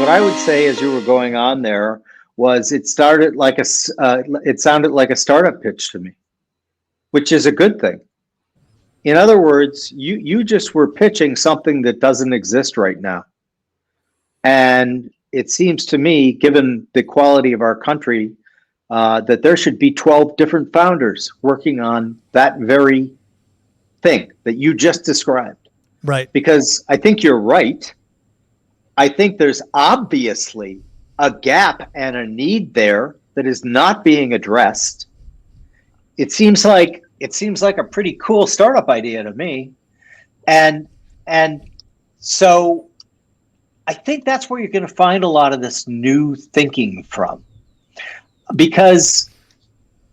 what I would say as you were going on there was it started like it sounded like a startup pitch to me, which is a good thing. In other words, you just were pitching something that doesn't exist right now. And it seems to me, given the quality of our country, that there should be 12 different founders working on that very thing that you just described. Right. Because I think you're right. I think there's obviously a gap and a need there that is not being addressed. It seems like a pretty cool startup idea to me. And so I think that's where you're going to find a lot of this new thinking from. Because,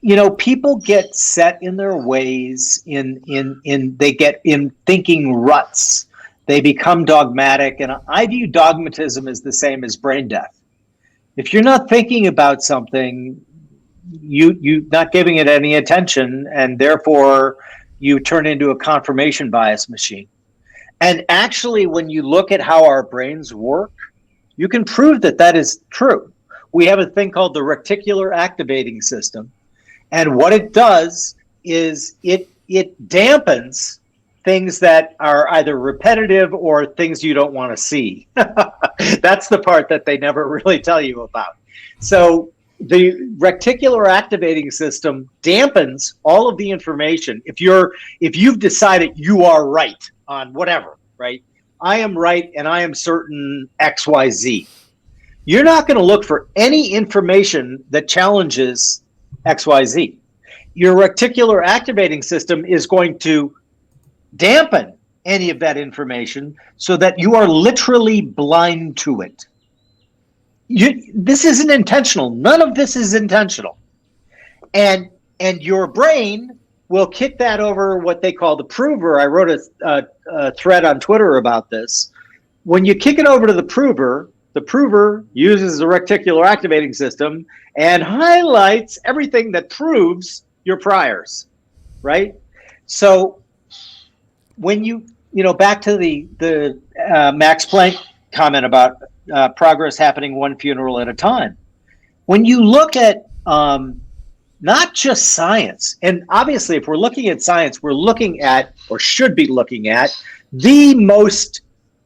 you know, people get set in their ways, they get in thinking ruts. They become dogmatic, and I view dogmatism as the same as brain death. If you're not thinking about something, you're not giving it any attention, and therefore you turn into a confirmation bias machine. And actually, when you look at how our brains work, you can prove that that is true. We have a thing called the reticular activating system, and what it does is it dampens things that are either repetitive or things you don't want to see. That's the part that they never really tell you about. So the reticular activating system dampens all of the information. If you've decided you are right on whatever, right? I am right and I am certain XYZ. You're not going to look for any information that challenges XYZ. Your reticular activating system is going to dampen any of that information so that you are literally blind to it. This isn't intentional. None of this is intentional. And your brain will kick that over what they call the prover. I wrote a thread on Twitter about this. When you kick it over to the prover uses the reticular activating system and highlights everything that proves your priors, right? So when you back to the Max Planck comment about progress happening one funeral at a time. When you look at not just science, and obviously if we're looking at science, we're looking at, or should be looking at, the most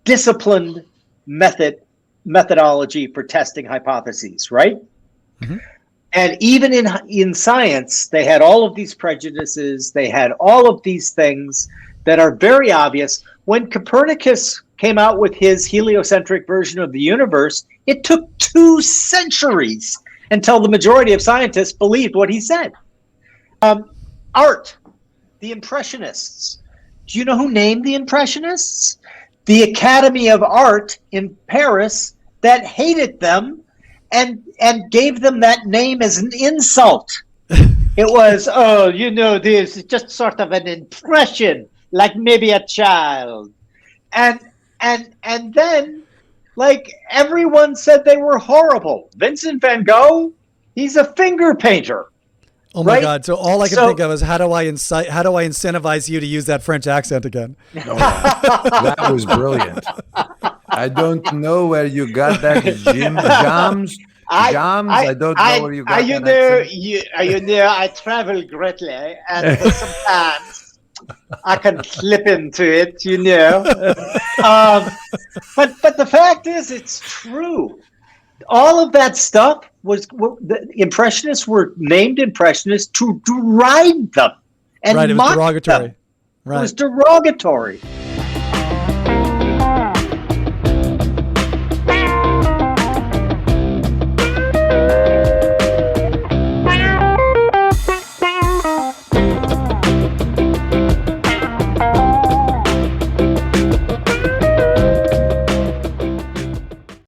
disciplined methodology for testing hypotheses, right? Mm-hmm. And even in science, they had all of these prejudices, they had all of these things that are very obvious. When Copernicus came out with his heliocentric version of the universe, it took 2 centuries until the majority of scientists believed what he said. Art, the Impressionists. Do you know who named the Impressionists? The Academy of Art in Paris that hated them and gave them that name as an insult. It was, this is just sort of an impression, like maybe a child. And then, like, everyone said they were horrible. Vincent van Gogh, he's a finger painter. Oh my God! So all I can think of is how do I incentivize you to use that French accent again? That was brilliant. I don't know where you got that, Jams. I don't know where you got that. I travel greatly, and sometimes I can slip into it, But the fact is, it's true. All of that stuff the Impressionists were named Impressionists to deride them and right, it was mock derogatory. them. Right. It was derogatory.